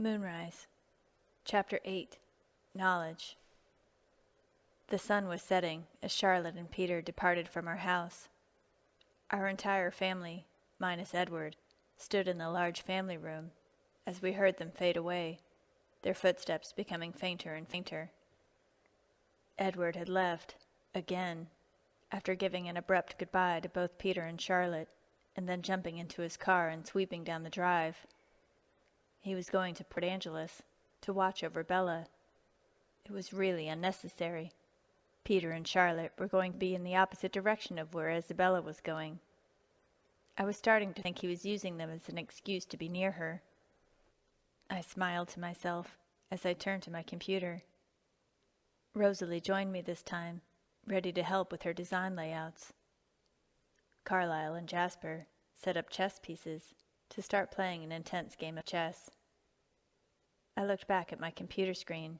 Moonrise, Chapter 8, Knowledge. The sun was setting as Charlotte and Peter departed from our house. Our entire family, minus Edward, stood in the large family room as we heard them fade away, their footsteps becoming fainter and fainter. Edward had left, again, after giving an abrupt goodbye to both Peter and Charlotte, and then jumping into his car and sweeping down the drive. He was going to Port Angeles to watch over Bella. It was really unnecessary. Peter and Charlotte were going to be in the opposite direction of where Isabella was going. I was starting to think he was using them as an excuse to be near her. I smiled to myself as I turned to my computer. Rosalie joined me this time, ready to help with her design layouts. Carlisle and Jasper set up chess pieces to start playing an intense game of chess. I looked back at my computer screen,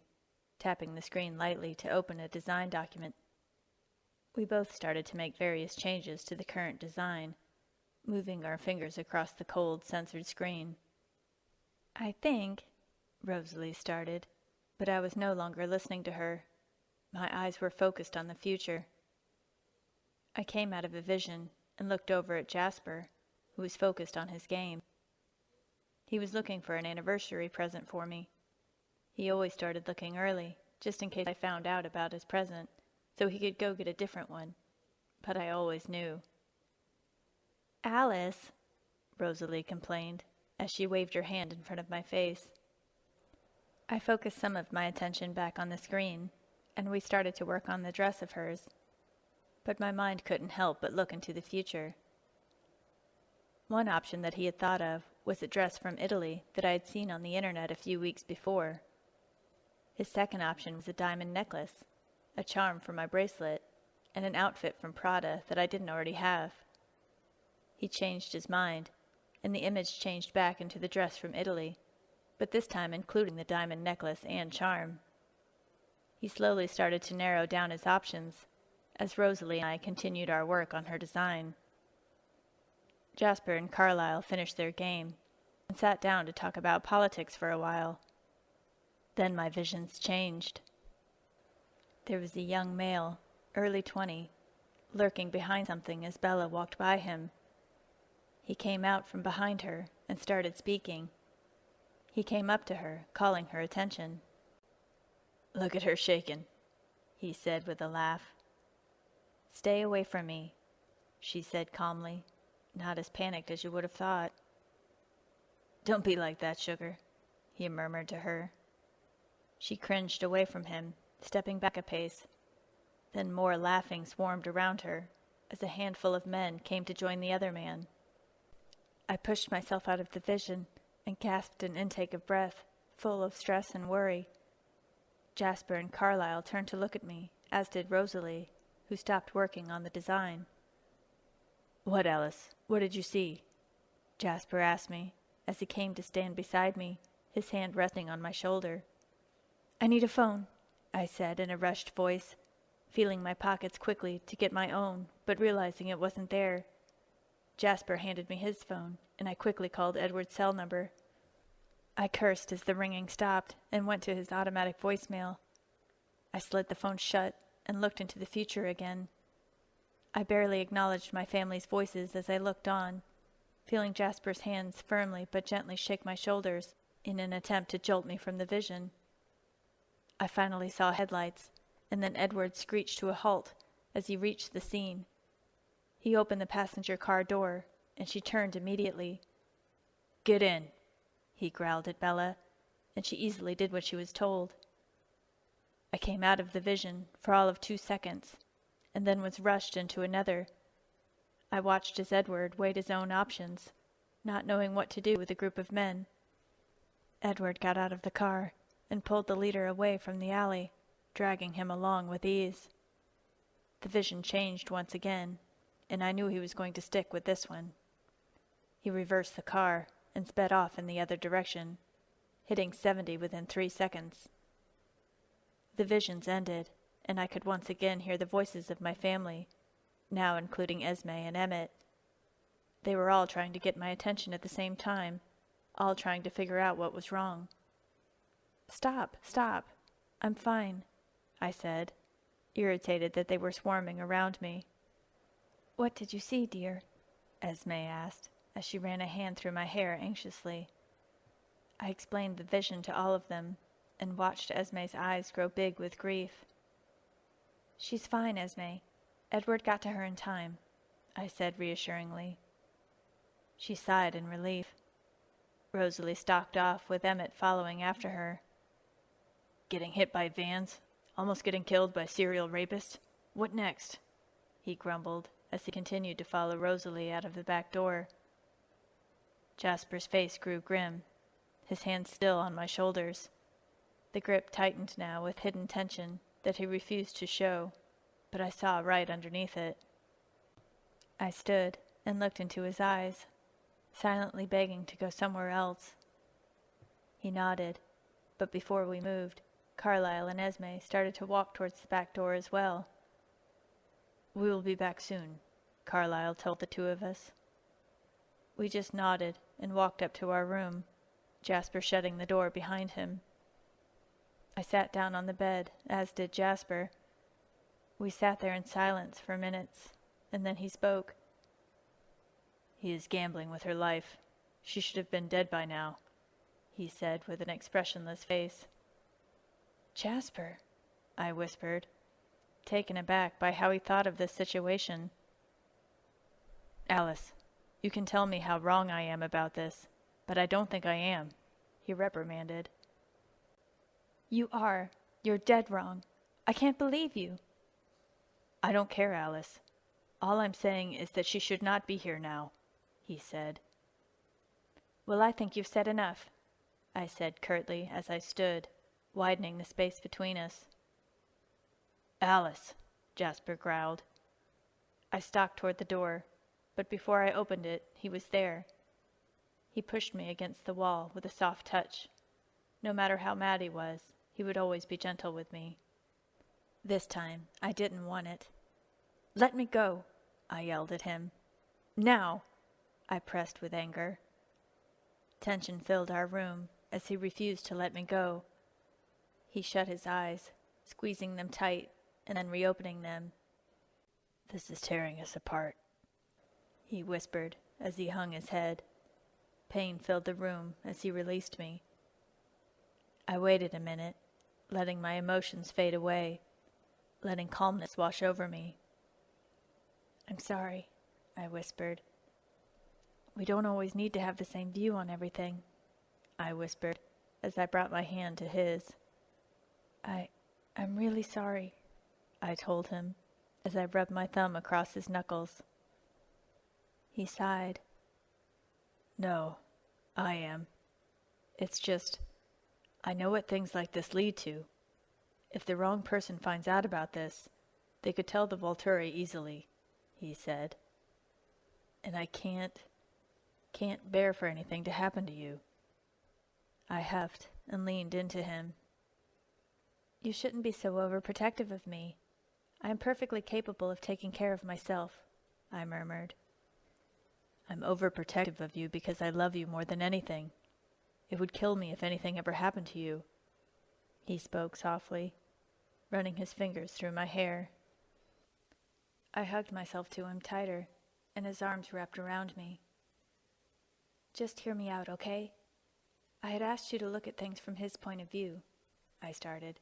tapping the screen lightly to open a design document. We both started to make various changes to the current design, moving our fingers across the cold, censored screen. "I think," Rosalie started, but I was no longer listening to her. My eyes were focused on the future. I came out of a vision and looked over at Jasper, who was focused on his game. He was looking for an anniversary present for me. He always started looking early, just in case I found out about his present, so he could go get a different one. But I always knew. "Alice," Rosalie complained, as she waved her hand in front of my face. I focused some of my attention back on the screen, and we started to work on the dress of hers. But my mind couldn't help but look into the future. One option that he had thought of was a dress from Italy that I had seen on the internet a few weeks before. His second option was a diamond necklace, a charm for my bracelet, and an outfit from Prada that I didn't already have. He changed his mind, and the image changed back into the dress from Italy, but this time including the diamond necklace and charm. He slowly started to narrow down his options as Rosalie and I continued our work on her design. Jasper and Carlisle finished their game and sat down to talk about politics for a while. Then my visions changed. There was a young male, early 20, lurking behind something as Bella walked by him. He came out from behind her and started speaking. He came up to her, calling her attention. "Look at her shaking," he said with a laugh. "Stay away from me," she said calmly, not as panicked as you would have thought. "Don't be like that, sugar," he murmured to her. She cringed away from him, stepping back a pace. Then more laughing swarmed around her as a handful of men came to join the other man. I pushed myself out of the vision and gasped an intake of breath, full of stress and worry. Jasper and Carlisle turned to look at me, as did Rosalie, who stopped working on the design. "What, Alice? What did you see?" Jasper asked me, as he came to stand beside me, his hand resting on my shoulder. "I need a phone," I said in a rushed voice, feeling my pockets quickly to get my own, but realizing it wasn't there. Jasper handed me his phone, and I quickly called Edward's cell number. I cursed as the ringing stopped and went to his automatic voicemail. I slid the phone shut and looked into the future again. I barely acknowledged my family's voices as I looked on, feeling Jasper's hands firmly but gently shake my shoulders in an attempt to jolt me from the vision. I finally saw headlights, and then Edward screeched to a halt as he reached the scene. He opened the passenger car door, and she turned immediately. "Get in," he growled at Bella, and she easily did what she was told. I came out of the vision for all of 2 seconds, and then was rushed into another. I watched as Edward weighed his own options, not knowing what to do with a group of men. Edward got out of the car and pulled the leader away from the alley, dragging him along with ease. The vision changed once again, and I knew he was going to stick with this one. He reversed the car and sped off in the other direction, hitting 70 within 3 seconds. The visions ended, and I could once again hear the voices of my family, now including Esme and Emmett. They were all trying to get my attention at the same time, all trying to figure out what was wrong. Stop. I'm fine, I said, irritated that they were swarming around me. What did you see, dear? Esme asked, as she ran a hand through my hair anxiously. I explained the vision to all of them, and watched Esme's eyes grow big with grief. She's fine, Esme. Edward got to her in time, I said reassuringly. She sighed in relief. Rosalie stalked off, with Emmett following after her. Getting hit by vans? Almost getting killed by serial rapists? What next? He grumbled as he continued to follow Rosalie out of the back door. Jasper's face grew grim, his hands still on my shoulders. The grip tightened now with hidden tension that he refused to show, but I saw right underneath it. I stood and looked into his eyes, silently begging to go somewhere else. He nodded, but before we moved, Carlyle and Esme started to walk towards the back door as well. We will be back soon, Carlyle told the two of us. We just nodded and walked up to our room, Jasper shutting the door behind him. I sat down on the bed, as did Jasper. We sat there in silence for minutes, and then he spoke. He is gambling with her life. She should have been dead by now, he said with an expressionless face. Jasper, I whispered, taken aback by how he thought of this situation. Alice, you can tell me how wrong I am about this, but I don't think I am, he reprimanded. You are. You're dead wrong. I can't believe you. I don't care, Alice. All I'm saying is that she should not be here now, he said. Well, I think you've said enough, I said curtly as I stood, widening the space between us. Alice, Jasper growled. I stalked toward the door, but before I opened it, he was there. He pushed me against the wall with a soft touch. No matter how mad he was, he would always be gentle with me. This time, I didn't want it. Let me go, I yelled at him. Now, I pressed with anger. Tension filled our room as he refused to let me go. He shut his eyes, squeezing them tight and then reopening them. This is tearing us apart, he whispered as he hung his head. Pain filled the room as he released me. I waited a minute, letting my emotions fade away, letting calmness wash over me. I'm sorry, I whispered. We don't always need to have the same view on everything, I whispered as I brought my hand to his. I'm really sorry, I told him as I rubbed my thumb across his knuckles. He sighed. No, I am. It's just, I know what things like this lead to. If the wrong person finds out about this, they could tell the Volturi easily, he said. And I can't bear for anything to happen to you. I huffed and leaned into him. You shouldn't be so overprotective of me. I am perfectly capable of taking care of myself, I murmured. I'm overprotective of you because I love you more than anything. It would kill me if anything ever happened to you. He spoke softly, running his fingers through my hair. I hugged myself to him tighter, and his arms wrapped around me. Just hear me out, okay? I had asked you to look at things from his point of view, I started.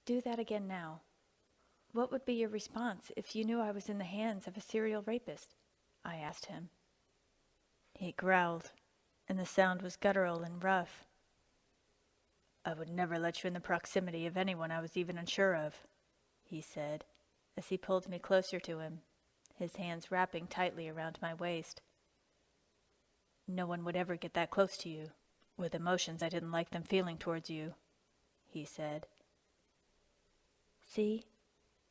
Do that again now. What would be your response if you knew I was in the hands of a serial rapist? I asked him. He growled, and the sound was guttural and rough. I would never let you in the proximity of anyone I was even unsure of, he said, as he pulled me closer to him, his hands wrapping tightly around my waist. No one would ever get that close to you, with emotions I didn't like them feeling towards you, he said. See,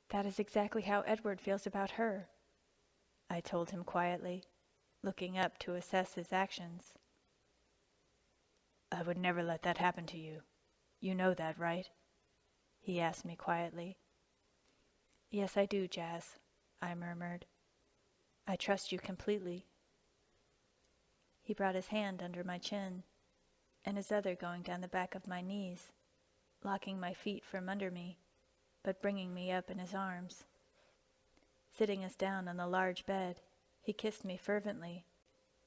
that is exactly how Edward feels about her, I told him quietly, looking up to assess his actions. I would never let that happen to you. You know that, right? He asked me quietly. Yes, I do, Jas, I murmured. I trust you completely. He brought his hand under my chin. and his other going down the back of my knees, locking my feet from under me, but bringing me up in his arms. Sitting us down on the large bed, he kissed me fervently,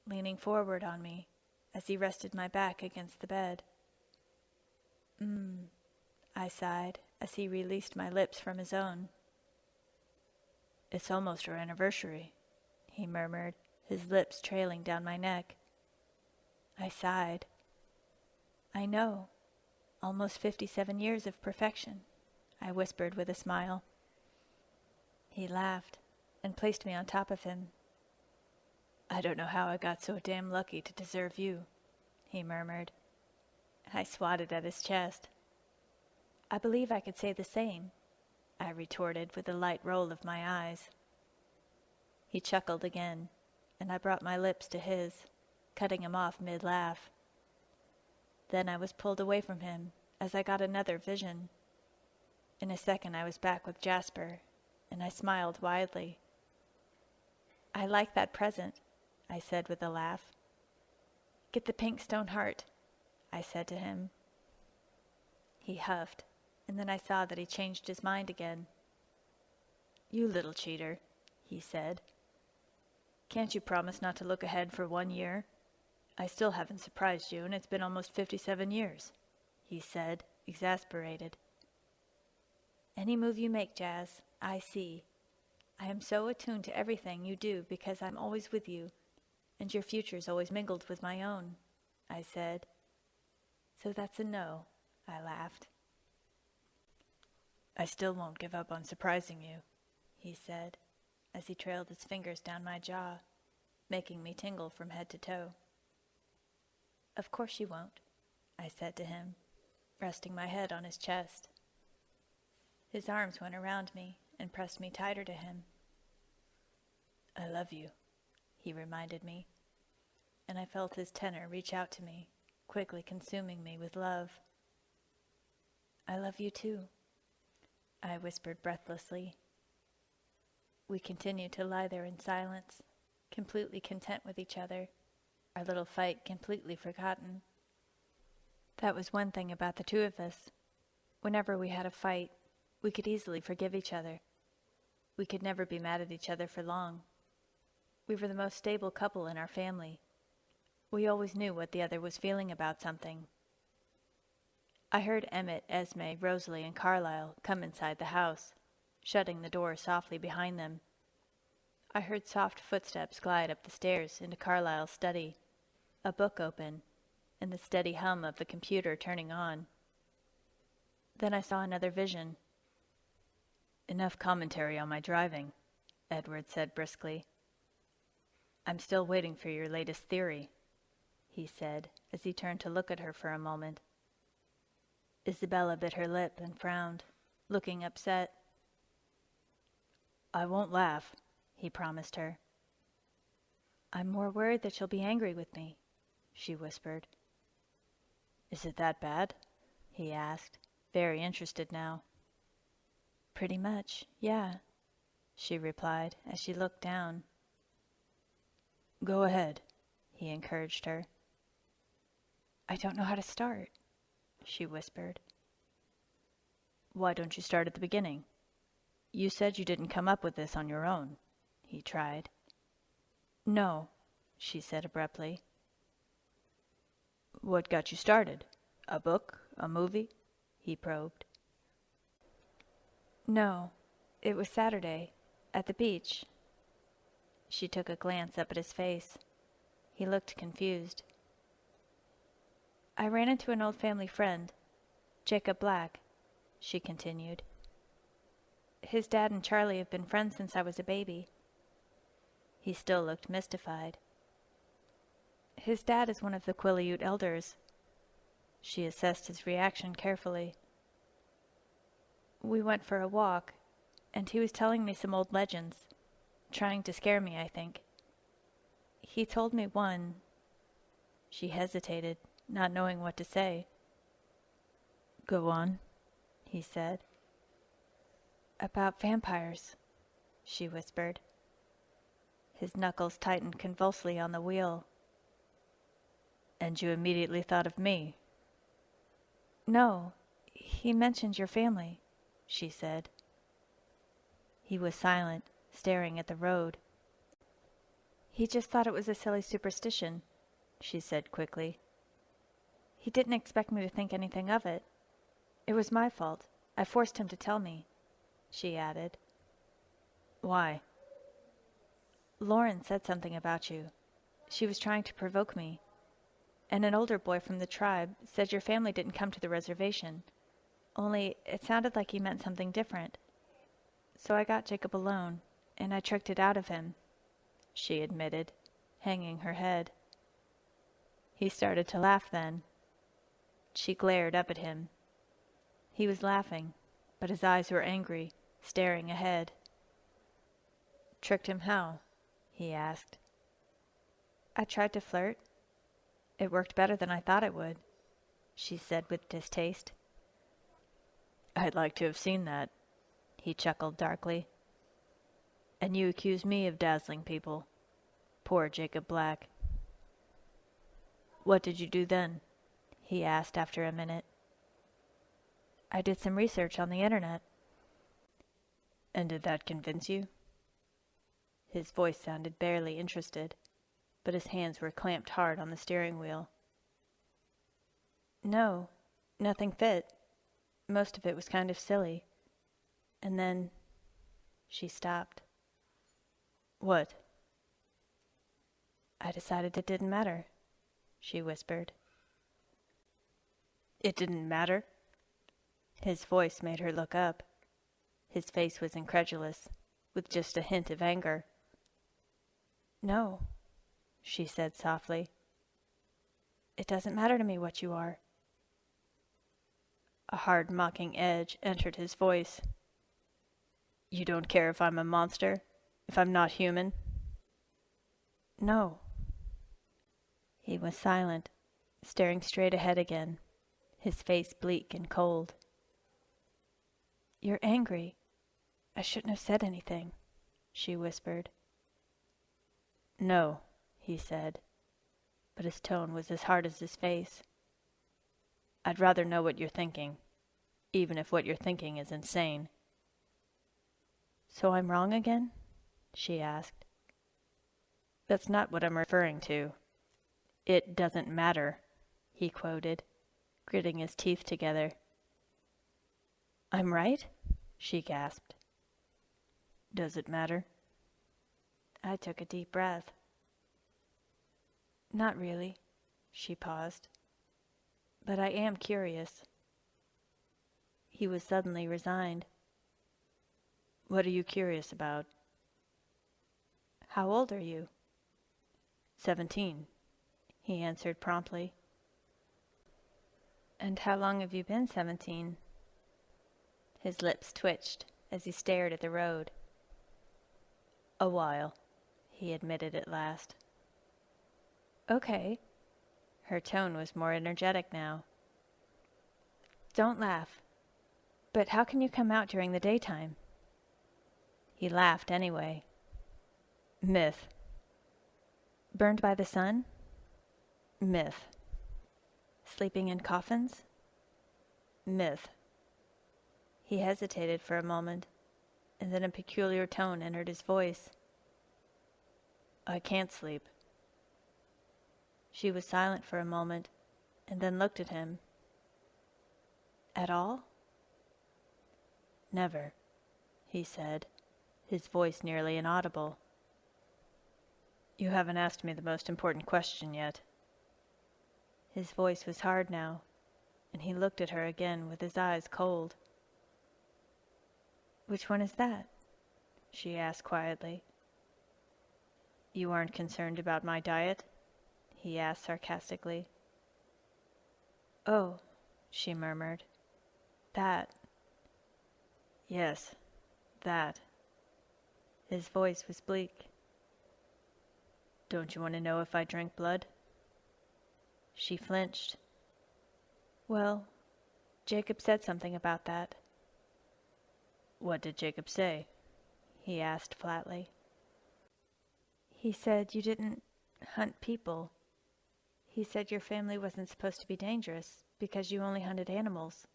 leaning forward on me as he rested my back against the bed. I sighed as he released my lips from his own. "It's almost our anniversary," he murmured, his lips trailing down my neck. I sighed. "I know. Almost 57 years of perfection," I whispered with a smile. He laughed and placed me on top of him. "I don't know how I got so damn lucky to deserve you," he murmured. I swatted at his chest. "I believe I could say the same," I retorted with a light roll of my eyes. He chuckled again, and I brought my lips to his, cutting him off mid-laugh. Then I was pulled away from him as I got another vision. In a second I was back with Jasper, and I smiled widely. "I like that present," I said with a laugh. "Get the pink stone heart," I said to him. He huffed, and then I saw that he changed his mind again. "You little cheater," he said. "Can't you promise not to look ahead for 1 year? I still haven't surprised you, and it's been almost 57 years, he said, exasperated. "Any move you make, Jas, I see. I am so attuned to everything you do because I'm always with you, and your future's always mingled with my own," I said. "So that's a no," I laughed. "I still won't give up on surprising you," he said, as he trailed his fingers down my jaw, making me tingle from head to toe. "Of course you won't," I said to him, resting my head on his chest. His arms went around me and pressed me tighter to him. "I love you," he reminded me, and I felt his tenor reach out to me, quickly consuming me with love. "I love you too," I whispered breathlessly. We continued to lie there in silence, completely content with each other, our little fight completely forgotten. That was one thing about the two of us. Whenever we had a fight, we could easily forgive each other. We could never be mad at each other for long. We were the most stable couple in our family. We always knew what the other was feeling about something. I heard Emmett, Esme, Rosalie, and Carlisle come inside the house, shutting the door softly behind them. I heard soft footsteps glide up the stairs into Carlisle's study, a book open, and the steady hum of the computer turning on. Then I saw another vision. "Enough commentary on my driving," Edward said briskly. "I'm still waiting for your latest theory," he said as he turned to look at her for a moment. Isabella bit her lip and frowned, looking upset. "I won't laugh," he promised her. "I'm more worried that you'll be angry with me," she whispered. "Is it that bad?" he asked, very interested now. "Pretty much, yeah," she replied as she looked down. "Go ahead," he encouraged her. "I don't know how to start," she whispered. "Why don't you start at the beginning? You said you didn't come up with this on your own," he tried. "No," she said abruptly. "What got you started? A book? A movie?" he probed. "No, it was Saturday, at the beach." She took a glance up at his face. He looked confused. "I ran into an old family friend, Jacob Black," she continued. "His dad and Charlie have been friends since I was a baby." He still looked mystified. "His dad is one of the Quileute elders." She assessed his reaction carefully. "We went for a walk, and he was telling me some old legends, trying to scare me, I think. He told me one." She hesitated, not knowing what to say. "Go on," he said. "About vampires," she whispered. His knuckles tightened convulsively on the wheel. And you immediately thought of me? No, he mentioned your family, she said. He was silent, staring at the road. He just thought it was a silly superstition, she said quickly. He didn't expect me to think anything of it. It was my fault. I forced him to tell me, she added. Why? Lauren said something about you. She was trying to provoke me. And an older boy from the tribe said your family didn't come to the reservation. Only it sounded like he meant something different. So I got Jacob alone, and I tricked it out of him, she admitted, hanging her head. He started to laugh then. She glared up at him. He was laughing, but his eyes were angry, staring ahead. Tricked him how? He asked. I tried to flirt. It worked better than I thought it would, she said with distaste. I'd like to have seen that, he chuckled darkly. And you accuse me of dazzling people. Poor Jacob Black. What did you do then? He asked after a minute. I did some research on the internet. And did that convince you? His voice sounded barely interested, but his hands were clamped hard on the steering wheel. No, nothing fit. Most of it was kind of silly. And then she stopped. What? I decided it didn't matter, she whispered. It didn't matter? His voice made her look up. His face was incredulous, with just a hint of anger. No, she said softly. It doesn't matter to me what you are. A hard, mocking edge entered his voice. You don't care if I'm a monster? If I'm not human? No. He was silent, staring straight ahead again, his face bleak and cold. You're angry. I shouldn't have said anything, she whispered. No, he said, but his tone was as hard as his face. I'd rather know what you're thinking, even if what you're thinking is insane. So I'm wrong again? She asked. That's not what I'm referring to. It doesn't matter, he quoted, gritting his teeth together. I'm right? She gasped. Does it matter? I took a deep breath. Not really, she paused. But I am curious. He was suddenly resigned. What are you curious about? How old are you? 17, he answered promptly. And how long have you been 17? His lips twitched as he stared at the road. A while, he admitted at last. Okay. Her tone was more energetic now. Don't laugh. But how can you come out during the daytime? He laughed anyway. Myth. Burned by the sun? Myth. Sleeping in coffins? Myth. He hesitated for a moment, and then a peculiar tone entered his voice. I can't sleep. She was silent for a moment, and then looked at him. At all? Never, he said, his voice nearly inaudible. You haven't asked me the most important question yet. His voice was hard now, and he looked at her again with his eyes cold. Which one is that? She asked quietly. You aren't concerned about my diet? He asked sarcastically. Oh, she murmured. That. Yes, that. His voice was bleak. Don't you want to know if I drink blood? She flinched. Well, Jacob said something about that. What did Jacob say? He asked flatly. He said you didn't hunt people. He said your family wasn't supposed to be dangerous because you only hunted animals.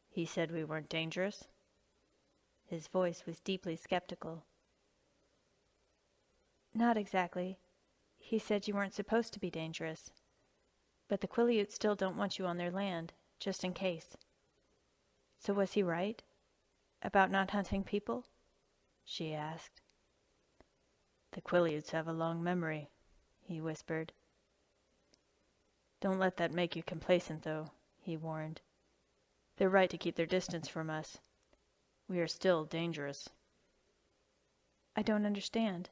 He said we weren't dangerous? His voice was deeply skeptical. Not exactly. He said you weren't supposed to be dangerous. But the Quileutes still don't want you on their land, just in case. So was he right? About not hunting people? She asked. The Quileutes have a long memory, he whispered. Don't let that make you complacent, though, he warned. They're right to keep their distance from us. We are still dangerous. I don't understand.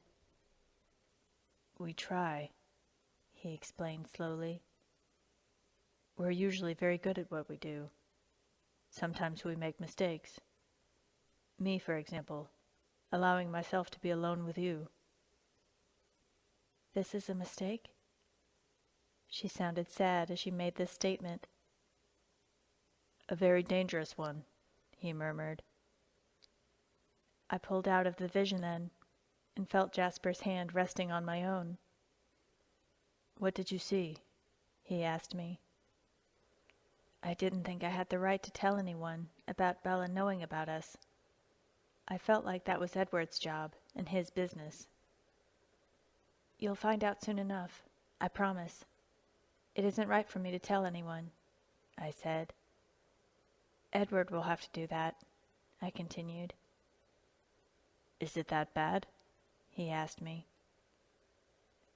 We try, he explained slowly. We're usually very good at what we do. Sometimes we make mistakes. Me, for example, allowing myself to be alone with you. This is a mistake? She sounded sad as she made this statement. A very dangerous one, he murmured. I pulled out of the vision then, and felt Jasper's hand resting on my own. What did you see? He asked me. I didn't think I had the right to tell anyone about Bella knowing about us. I felt like that was Edward's job and his business. You'll find out soon enough, I promise. It isn't right for me to tell anyone, I said. Edward will have to do that, I continued. Is it that bad? He asked me.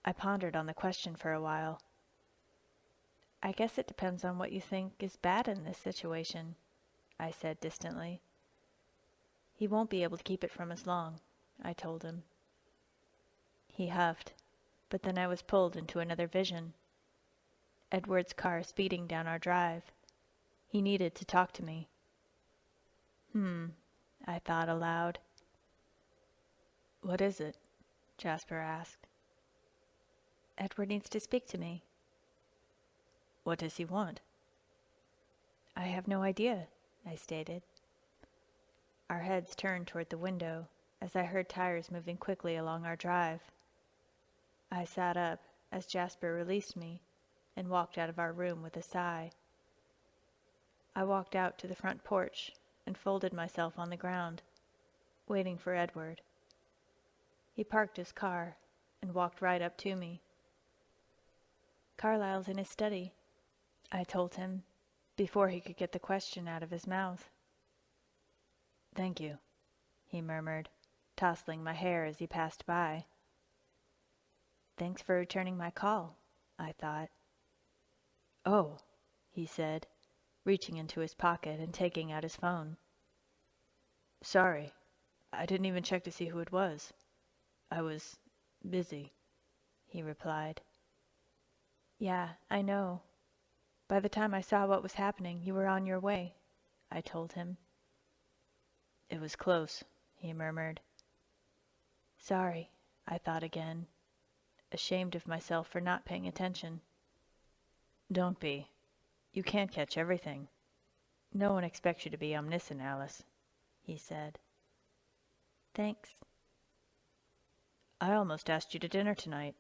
I pondered on the question for a while. I guess it depends on what you think is bad in this situation, I said distantly. He won't be able to keep it from us long, I told him. He huffed, but then I was pulled into another vision. Edward's car speeding down our drive. He needed to talk to me. I thought aloud. What is it? Jasper asked. Edward needs to speak to me. What does he want? I have no idea, I stated. Our heads turned toward the window as I heard tires moving quickly along our drive. I sat up as Jasper released me and walked out of our room with a sigh. I walked out to the front porch and folded myself on the ground, waiting for Edward. He parked his car and walked right up to me. Carlisle's in his study, I told him, before he could get the question out of his mouth. Thank you, he murmured, tousling my hair as he passed by. Thanks for returning my call, I thought. Oh, he said, reaching into his pocket and taking out his phone. Sorry, I didn't even check to see who it was. I was busy, he replied. Yeah, I know. By the time I saw what was happening, you were on your way, I told him. It was close, he murmured. Sorry, I thought again, ashamed of myself for not paying attention. Don't be. You can't catch everything. No one expects you to be omniscient, Alice, he said. Thanks. I almost asked you to dinner tonight.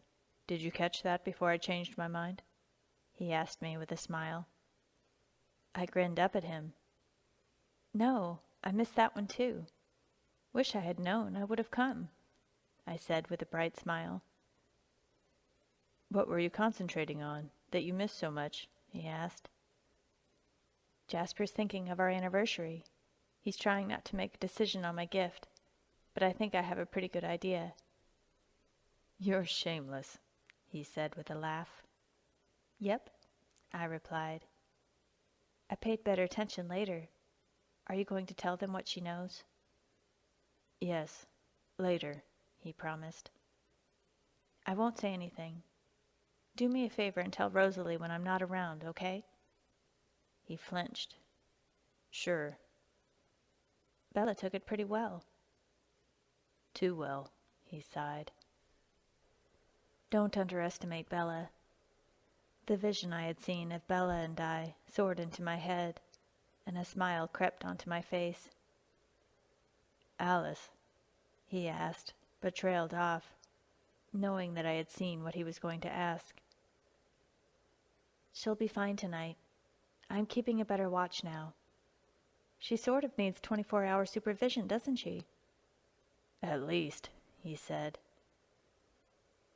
Did you catch that before I changed my mind? He asked me with a smile. I grinned up at him. No, I missed that one too. Wish I had known I would have come, I said with a bright smile. What were you concentrating on that you missed so much? He asked. Jasper's thinking of our anniversary. He's trying not to make a decision on my gift, but I think I have a pretty good idea. You're shameless, he said with a laugh. Yep, I replied. I paid better attention later. Are you going to tell them what she knows? Yes, later, he promised. I won't say anything. Do me a favor and tell Rosalie when I'm not around, okay? He flinched. Sure. Bella took it pretty well. Too well, he sighed. Don't underestimate Bella. The vision I had seen of Bella and I soared into my head, and a smile crept onto my face. Alice, he asked, but trailed off, knowing that I had seen what he was going to ask. She'll be fine tonight. I'm keeping a better watch now. She sort of needs 24-hour supervision, doesn't she? At least, he said.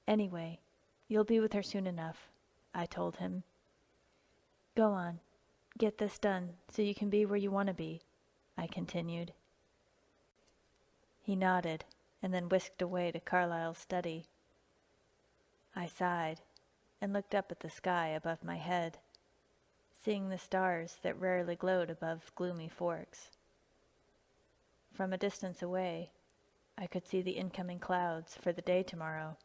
Anyway, you'll be with her soon enough, I told him. Go on, get this done so you can be where you want to be, I continued. He nodded and then whisked away to Carlyle's study. I sighed and looked up at the sky above my head, seeing the stars that rarely glowed above gloomy forks. From a distance away, I could see the incoming clouds for the day tomorrow,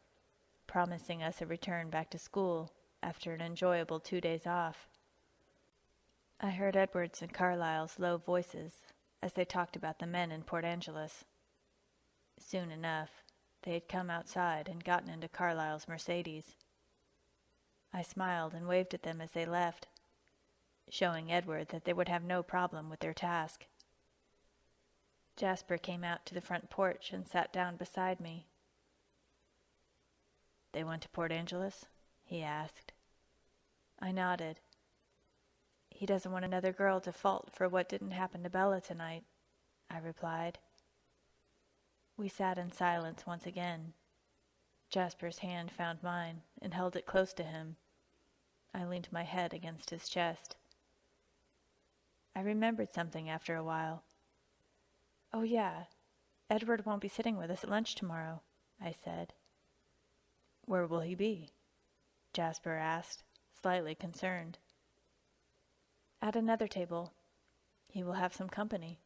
promising us a return back to school after an enjoyable 2 days off. I heard Edward's and Carlyle's low voices as they talked about the men in Port Angeles. Soon enough, they had come outside and gotten into Carlyle's Mercedes. I smiled and waved at them as they left, showing Edward that they would have no problem with their task. Jasper came out to the front porch and sat down beside me. They went to Port Angeles? He asked. I nodded. He doesn't want another girl to fault for what didn't happen to Bella tonight, I replied. We sat in silence once again. Jasper's hand found mine and held it close to him. I leaned my head against his chest. I remembered something after a while. Oh yeah, Edward won't be sitting with us at lunch tomorrow, I said. Where will he be? Jasper asked, slightly concerned. At another table. He will have some company.